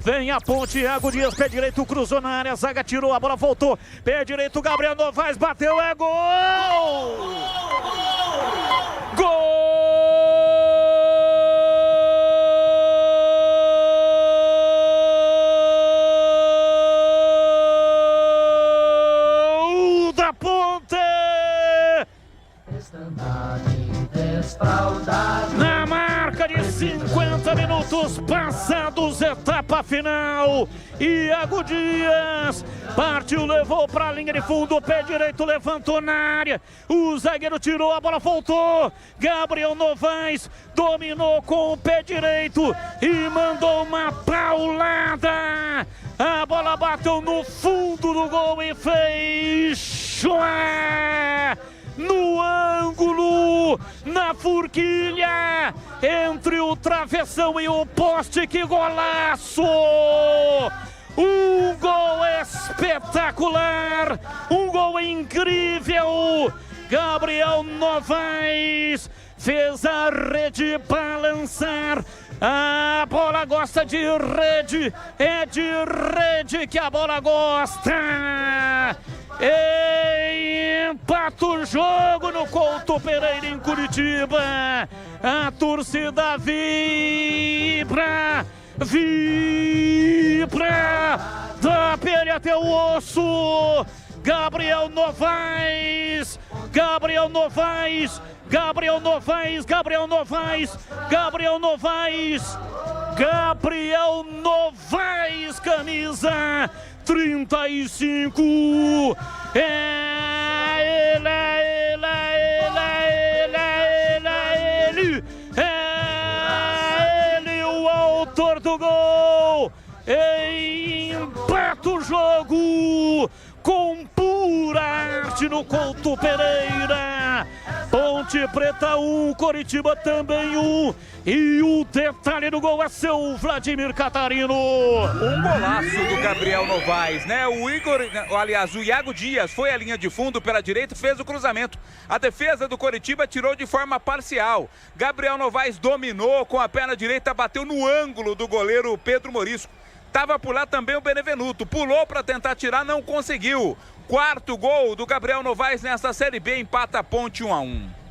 Vem a ponte, Iago Dias, pé direito, cruzou na área, zaga tirou, a bola voltou. Pé direito, Gabriel Novaes, bateu, é gol! Gol! Da ponte! Na marca de 50 minutos passados, etapa final, Iago Dias partiu, levou para a linha de fundo, pé direito levantou na área, o zagueiro tirou, a bola voltou, Gabriel Novaes dominou com o pé direito e mandou uma paulada, a bola bateu no fundo do gol e fez chua! No ângulo, na forquilha, entre o travessão e o poste, que golaço! Um gol espetacular, um gol incrível! Gabriel Novaes fez a rede balançar. A bola gosta de rede, é de rede que a bola gosta. Empata o jogo no Couto Pereira, em Curitiba. A torcida vibra, vibra, da pele até o osso. Gabriel Novaes, Gabriel Novaes, Gabriel Novaes, Gabriel Novaes, Gabriel Novaes, Gabriel Novaes, camisa 35. É ele, é ele, é ele, é ele, é ele, é ele, o autor do gol. Empata o jogo com pura arte no Couto Pereira. Ponte Preta 1, Coritiba também 1. E o detalhe do gol é seu Vladimir Catarino. Um golaço do Gabriel Novaes, né? O Iago Dias foi à linha de fundo pela direita e fez o cruzamento. A defesa do Coritiba tirou de forma parcial. Gabriel Novaes dominou com a perna direita, bateu no ângulo do goleiro Pedro Morisco. Tava por lá também o Benevenuto, pulou para tentar tirar, não conseguiu. Quarto gol do Gabriel Novaes nesta Série B, empata a Ponte 1-1.